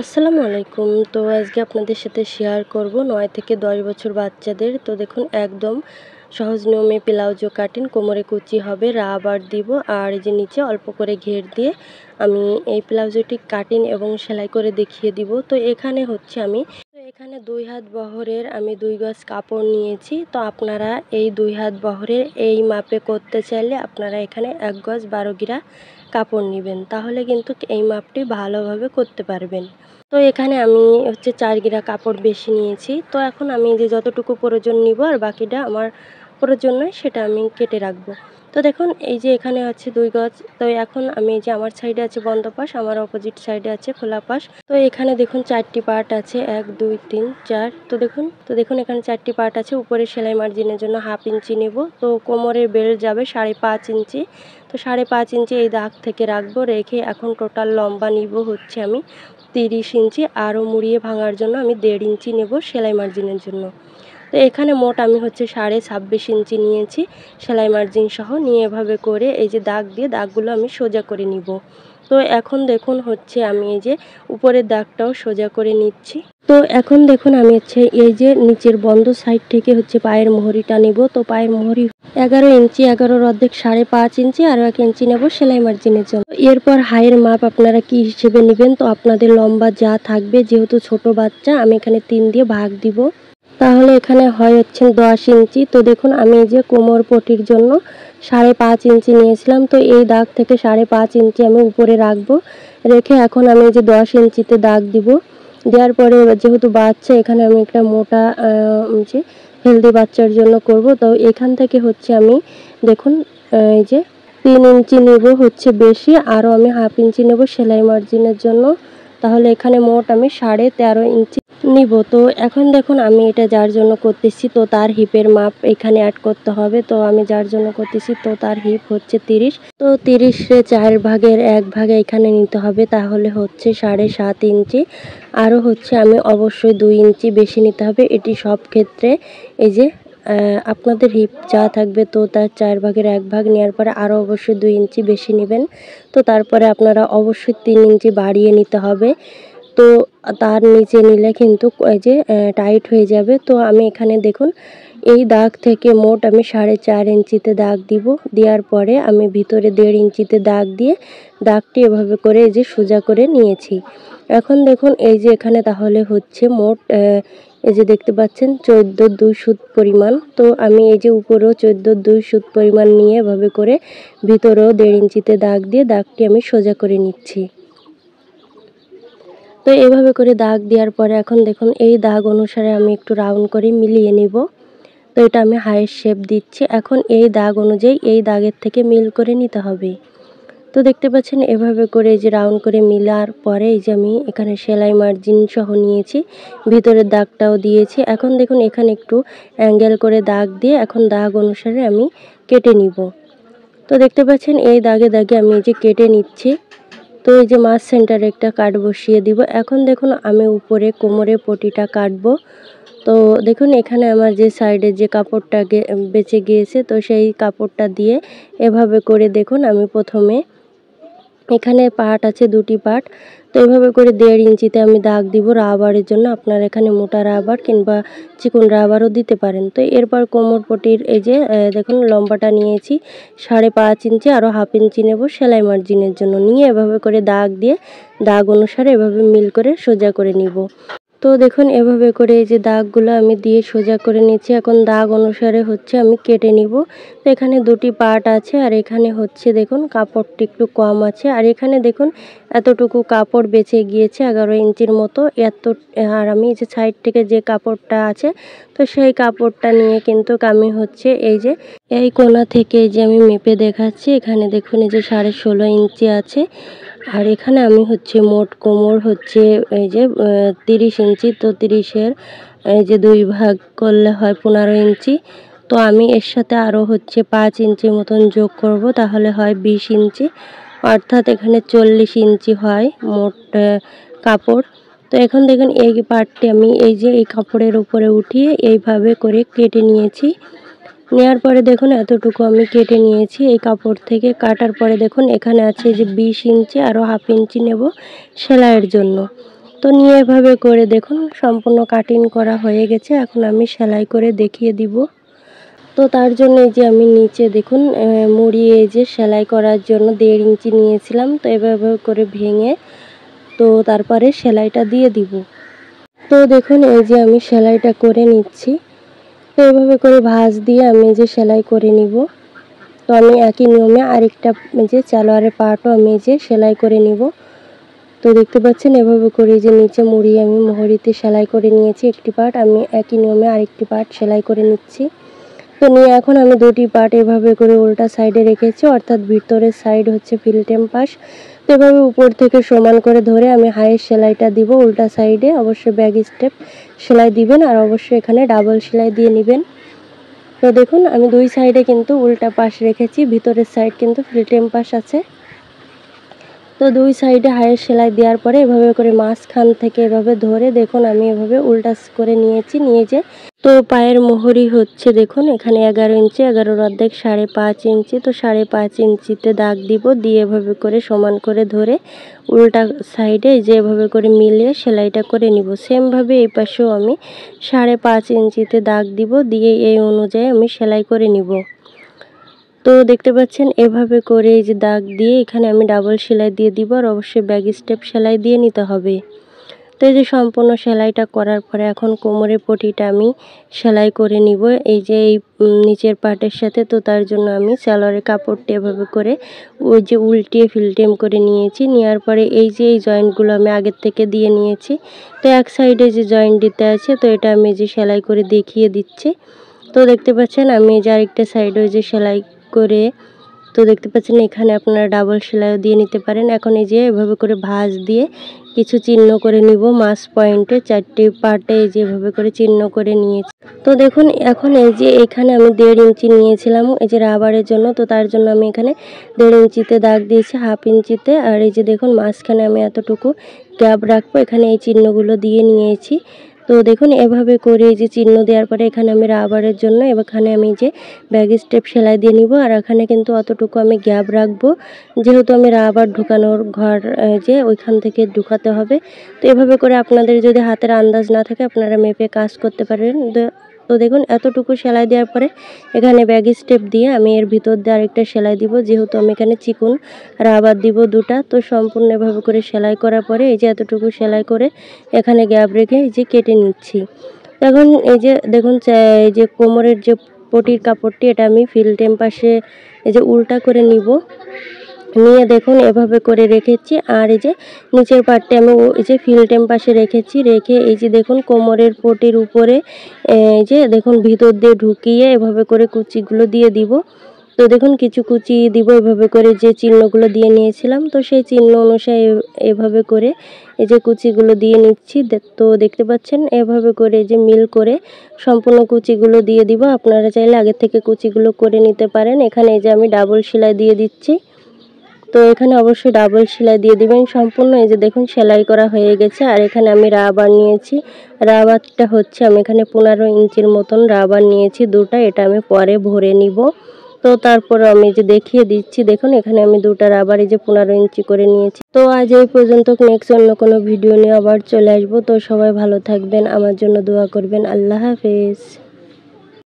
আসসালামু আলাইকুম। তো আজকে আপনাদের সাথে শেয়ার করব 9 থেকে 10 বছর বাচ্চাদের। তো দেখুন একদম সহজ নিয়মে ব্লাউজও কাটিং, কোমরে কুচি হবে, রাবার দিব আর এই যে নিচে অল্প করে ঘের দিয়ে আমি এই ব্লাউজটি কাটিং এবং সেলাই করে দেখিয়ে দিব। তো এখানে হচ্ছে আমি 2 হাত বহরের আমি 2 গজ কাপড় নিয়েছি। তো আপনারা এই 2 হাত বহরের এই মাপে করতে চাইলে আপনারা এখানে 1 গজ 12 গিরা কাপড় নেবেন, তাহলে কিন্তু এই মাপটি ভালোভাবে করতে পারবেন। তো এখানে আমি হচ্ছে 4 গিরা কাপড় বেশি নিয়েছি। তো এখন আমি যে যতটুকু প্রয়োজন নিব আর বাকিটা আমার প্রয়োজন নয় সেটা আমি কেটে রাখবো। তো দেখুন এই যে এখানে আছে 2 গজ। তো এখন আমি যে আমার সাইডে আছে বন্ধ পাশ, আমার অপোজিট সাইডে আছে খোলা পাশ। তো এখানে দেখুন 4টি পার্ট আছে, 1 2 3 4। তো দেখুন এখানে 4টি পার্ট আছে। উপরে সেলাই মার্জিনের জন্য 1/2 ইঞ্চি নেব। তো কোমরের বেল্ট যাবে 5.5 ইঞ্চি। তো 5.5 ইঞ্চি এই দাগ থেকে রাখবো। রেখে এখন টোটাল লম্বা নিব হচ্ছে আমি 30 ইঞ্চি। আরও মুড়িয়ে ভাঙার জন্য আমি 1.5 ইঞ্চি নেব সেলাই মার্জিনের জন্য। তো এখানে মোট আমি হচ্ছে 26.5 ইঞ্চি নিয়েছি সেলাই মার্জিন সহ। নিয়ে এভাবে করে এই যে দাগ দিয়ে দাগগুলো আমি সোজা করে নিব। তো এখন দেখুন হচ্ছে আমি এই যে উপরের দাগটাও সোজা করে নিচ্ছি। তো এখন দেখুন আমি হচ্ছে এই যে নিচের বন্ধ সাইড থেকে হচ্ছে পায়ের মোহরিটা নেব। তো পায়ের মোহরি 11 ইঞ্চি, 11-র অর্ধেক 5.5 ইঞ্চি, আরও 1 ইঞ্চি নেব সেলাই মার্জিনের জন্য। এরপর হাইয়ের মাপ আপনারা কি হিসেবে নেবেন, তো আপনাদের লম্বা যা থাকবে, যেহেতু ছোট বাচ্চা আমি এখানে 3 দিয়ে ভাগ দিব, তাহলে এখানে হয় হচ্ছে 10 ইঞ্চি। তো দেখুন আমি এই যে কোমর পটির জন্য 5.5 ইঞ্চি নিয়েছিলাম। তো এই দাগ থেকে 5.5 ইঞ্চি আমি উপরে রাখবো। রেখে এখন আমি এই যে 10 ইঞ্চিতে দাগ দিব। দেওয়ার পরে যেহেতু বাচ্চা, এখানে আমি একটা মোটা যে হেলদি বাচ্চার জন্য করব। তো এখান থেকে হচ্ছে আমি দেখুন এই যে 3 ইঞ্চি নেব হচ্ছে বেশি, আরও আমি 1/2 ইঞ্চি নেব সেলাই মার্জিনের জন্য। তাহলে এখানে মোট আমি 13.5 ইঞ্চি নিব। তো এখন দেখুন আমি এটা যার জন্য করতেছি, তো তার হিপের মাপ এখানে অ্যাড করতে হবে। তো আমি যার জন্য করতেছি, তো তার হিপ হচ্ছে 30। তো 30-এ 4 ভাগের 1 ভাগে এখানে নিতে হবে, তাহলে হচ্ছে 7.5 ইঞ্চি। আরও হচ্ছে আমি অবশ্যই 2 ইঞ্চি বেশি নিতে হবে। এটি সব ক্ষেত্রে এই যে আপনাদের হিপ যা থাকবে, তো তার 4 ভাগের 1 ভাগ নেওয়ার পরে আরও অবশ্যই 2 ইঞ্চি বেশি নেবেন। তো তারপরে আপনারা অবশ্যই 3 ইঞ্চি বাড়িয়ে নিতে হবে। তো তার নিচে নিলে কিন্তু এই যে টাইট হয়ে যাবে। তো আমি এখানে দেখুন এই দাগ থেকে মোট আমি 4.5 ইঞ্চিতে দাগ দিব। দেওয়ার পরে আমি ভিতরে 1.5 ইঞ্চিতে দাগ দিয়ে দাগটি এভাবে করে এই যে সোজা করে নিয়েছি। এখন দেখুন এই যে এখানে তাহলে হচ্ছে মোট এই যে দেখতে পাচ্ছেন 14.2 সুত পরিমাণ। তো আমি এই যে উপরেও 14.2 সুত পরিমাণ নিয়ে এভাবে করে ভিতরেও 1.5 ইঞ্চিতে দাগ দিয়ে দাগটি আমি সোজা করে নিচ্ছি। তো এভাবে করে দাগ দেওয়ার পরে এখন দেখুন এই দাগ অনুসারে আমি একটু রাউন্ড করে মিলিয়ে নিব। তো এটা আমি হাইয়ের শেপ দিচ্ছি। এখন এই দাগ অনুযায়ী এই দাগের থেকে মিল করে নিতে হবে। তো দেখতে পাচ্ছেন এভাবে করে এই যে রাউন্ড করে মিলার পরে এই যে আমি এখানে সেলাই মার্জিন সহ নিয়েছি, ভিতরের দাগটাও দিয়েছি। এখন দেখুন এখানে একটু অ্যাঙ্গেল করে দাগ দিয়ে এখন দাগ অনুসারে আমি কেটে নিব। তো দেখতে পাচ্ছেন এই দাগে দাগে আমি এই যে কেটে নিচ্ছি। তো এই যে মাছ সেন্টারে একটা কাট বসিয়ে দিব। এখন দেখুন আমি উপরে কোমরে পটিটা কাটবো। তো দেখুন এখানে আমার যে সাইডে যে কাপড়টা বেঁচে গিয়েছে, তো সেই কাপড়টা দিয়ে এভাবে করে দেখুন আমি প্রথমে এখানে পার্ট আছে 2টি পার্ট। তো এভাবে করে 1.5 ইঞ্চিতে আমি দাগ দিব রাবারের জন্য। আপনারা এখানে মোটা রাবার কিংবা চিকন রাবারও দিতে পারেন। তো এরপর কোমর পটির এই যে দেখুন লম্বাটা নিয়েছি 5.5 ইঞ্চি, আরও 1/2 ইঞ্চি নেব সেলাই মার্জিনের জন্য। নিয়ে এভাবে করে দাগ দিয়ে দাগ অনুসারে এভাবে মিল করে সোজা করে নিব। তো দেখুন এভাবে করে এই যে দাগগুলো আমি দিয়ে সোজা করে নিচ্ছি। এখন দাগ অনুসারে হচ্ছে আমি কেটে নিব। তো এখানে 2টি পার্ট আছে আর এখানে হচ্ছে দেখুন কাপড়টি একটু কম আছে। আর এখানে দেখুন এতটুকু কাপড় বেঁচে গিয়েছে 11 ইঞ্চির মতো। আর আমি যে সাইড থেকে যে কাপড়টা আছে, তো সেই কাপড়টা নিয়ে কিন্তু আমি হচ্ছে এই যে এই কোণা থেকে যে আমি মেপে দেখাচ্ছি, এখানে দেখুন এই যে 16.5 ইঞ্চি আছে। আর এখানে আমি হচ্ছে মোট কোমর হচ্ছে এই যে 30 ইঞ্চি। তো 30-এর এই যে 2 ভাগ করলে হয় 15 ইঞ্চি। তো আমি এর সাথে আরও হচ্ছে 5 ইঞ্চি মতন যোগ করব, তাহলে হয় 20 ইঞ্চি। অর্থাৎ এখানে 40 ইঞ্চি হয় মোট কাপড়। তো এখন দেখুন এই পার্টটি আমি এই যে এই কাপড়ের উপরে উঠিয়ে এইভাবে করে কেটে নিয়েছি। নেওয়ার পরে দেখুন এতটুকু আমি কেটে নিয়েছি এই কাপড় থেকে। কাটার পরে দেখুন এখানে আছে যে 20 ইঞ্চি, আরও 1/2 ইঞ্চি নেব সেলাইয়ের জন্য। তো নিয়ে এভাবে করে দেখুন সম্পূর্ণ কাটিং করা হয়ে গেছে। এখন আমি সেলাই করে দেখিয়ে দিব। তো তার জন্য এই যে আমি নিচে দেখুন মুড়ি এই যে সেলাই করার জন্য 1.5 ইঞ্চি নিয়েছিলাম। তো এভাবে করে ভেঙে তো তারপরে সেলাইটা দিয়ে দিব। তো দেখুন এই যে আমি সেলাইটা করে নিচ্ছি। তো এভাবে করে ভাঁজ দিয়ে আমি যে সেলাই করে নিব। তো আমি একই নিয়মে আরেকটা যে সালোয়ারের পার্টও আমি যে সেলাই করে নিব। তো দেখতে পাচ্ছেন এভাবে করে যে নিচে মুড়িয়ে আমি মোহরিতে সেলাই করে নিয়েছি একটি পার্ট। আমি একই নিয়মে আরেকটি পার্ট সেলাই করে নিচ্ছি। তো নিয়ে এখন আমি দুটি পার্ট এভাবে করে উল্টা সাইডে রেখেছি, অর্থাৎ ভিতরের সাইড হচ্ছে ফিল্টেম পাশ। তো এভাবে উপর থেকে সমান করে ধরে আমি হাইয়ের সেলাইটা দিব উল্টা সাইডে। অবশ্যই ব্যাক স্টেপ সেলাই দিবেন আর অবশ্যই এখানে ডাবল সেলাই দিয়ে নেবেন। তো দেখুন আমি দুই সাইডে কিন্তু উল্টা পাশ রেখেছি, ভিতরের সাইড কিন্তু ফিল্টেম পাশ আছে। তো দুই সাইডে হাইয়ের সেলাই দেওয়ার পরে এভাবে করে মাঝখান থেকে এভাবে ধরে দেখুন আমি এভাবে উল্টা করে নিয়েছি। নিয়ে যে তো পায়ের মোহরি হচ্ছে দেখুন এখানে 11 ইঞ্চি, 11-র অর্ধেক 5.5 ইঞ্চি। তো 5.5 ইঞ্চিতে দাগ দিব, দিয়ে এভাবে করে সমান করে ধরে উল্টা সাইডে যে এভাবে করে মিলিয়ে সেলাইটা করে নিব। সেমভাবে এই পাশেও আমি 5.5 ইঞ্চিতে দাগ দিব, দিয়ে এই অনুযায়ী আমি সেলাই করে নিব। তো দেখতে পাচ্ছেন এভাবে করে এই যে দাগ দিয়ে এখানে আমি ডাবল সেলাই দিয়ে দিব, আর অবশ্যই ব্যাক স্টেপ সেলাই দিয়ে নিতে হবে। তো এই যে সম্পূর্ণ সেলাইটা করার পরে এখন কোমরের পটিটা আমি সেলাই করে নিব এই যে এই নিচের পার্টের সাথে। তো তার জন্য আমি সালোয়ারের কাপড়টি এভাবে করে ওই যে উল্টিয়ে ফিল্টেম করে নিয়েছি। নেওয়ার পরে এই যে এই জয়েন্টগুলো আমি আগের থেকে দিয়ে নিয়েছি। তো এক সাইডে যে জয়েন্ট দিতে আছে তো এটা আমি যে সেলাই করে দেখিয়ে দিচ্ছি। তো দেখতে পাচ্ছেন আমি যে আরেকটা সাইডে ওই যে সেলাই করে, তো দেখতে পাচ্ছেন এখানে আপনারা ডাবল সেলাইও দিয়ে নিতে পারেন। এখন এই যে এভাবে করে ভাঁজ দিয়ে কিছু চিহ্ন করে নিব মাছ পয়েন্টে, 4টি পার্টে এই যে এভাবে করে চিহ্ন করে নিয়েছি। তো দেখুন এখন এই যে এখানে আমি 1.5 ইঞ্চি নিয়েছিলাম এই যে রাবারের জন্য। তো তার জন্য আমি এখানে 1.5 ইঞ্চিতে দাগ দিয়েছি, 1/2 ইঞ্চিতে। আর এই যে দেখুন মাঝখানে আমি এতটুকু গ্যাপ রাখবো, এখানে এই চিহ্নগুলো দিয়ে নিয়েছি। তো দেখুন এভাবে করে এই যে চিহ্ন দেওয়ার পরে এখানে আমি রাবারের জন্য এখানে আমি যে ব্যাক স্টেপ সেলাই দিয়ে নিব। আর এখানে কিন্তু অতটুকু আমি গ্যাপ রাখবো, যেহেতু আমি রাবার ঢুকানোর ঘর যে ওইখান থেকে ঢুকাতে হবে। তো এভাবে করে আপনাদের যদি হাতের আন্দাজ না থাকে আপনারা মেপে কাজ করতে পারেন। তো দেখুন এতটুকু সেলাই দেওয়ার পরে এখানে ব্যাক স্টেপ দিয়ে আমি এর ভিতর দিয়ে আরেকটা সেলাই দিব, যেহেতু আমি এখানে চিকন রাবার দিব দুটা। তো সম্পূর্ণ এভাবে করে সেলাই করার পরে এই যে এতটুকু সেলাই করে এখানে গ্যাপ রেখে এই যে কেটে নিচ্ছি। এখন এই যে দেখুন এই যে কোমরের যে পটির কাপড়টি এটা আমি ফিল্টেম পাশে এই যে উল্টা করে নিব, নিয়ে দেখুন এভাবে করে রেখেছি। আর এই যে নিচের পার্টটা আমি এই যে ফিল্টেম পাশে রেখেছি, রেখে এই যে দেখুন কোমরের পটির উপরে এই যে দেখুন ভিতর দিয়ে ঢুকিয়ে এভাবে করে কুচিগুলো দিয়ে দিব। তো দেখুন কিছু কুচি দিব এভাবে করে যে চিহ্নগুলো দিয়ে নিয়েছিলাম। তো সেই চিহ্ন অনুসারে এভাবে করে এই যে কুচিগুলো দিয়ে নিচ্ছি। তো দেখতে পাচ্ছেন এভাবে করে যে মিল করে সম্পূর্ণ কুচিগুলো দিয়ে দিব। আপনারা চাইলে আগে থেকে কুচিগুলো করে নিতে পারেন। এখানে এই যে আমি ডাবল সেলাই দিয়ে দিচ্ছি। তো এখানে অবশ্যই ডাবল সেলাই দিয়ে দিবেন সম্পূর্ণ। এই যে দেখুন সেলাই করা হয়ে গেছে। আর এখানে আমি রাবার নিয়েছি, রাবারটা হচ্ছে আমি এখানে 15 ইঞ্চির মতন রাবার নিয়েছি দুটা, এটা আমি পরে ভরে নিব। তো তারপর আমি যে দেখিয়ে দিচ্ছি, দেখুন এখানে আমি দুটা রাবার এই যে 15 ইঞ্চি করে নিয়েছি। তো আজ এই পর্যন্ত, নেক্সট অন্য কোনো ভিডিও নিয়ে আবার চলে আসবো। তো সবাই ভালো থাকবেন, আমার জন্য দোয়া করবেন। আল্লাহ হাফেজ।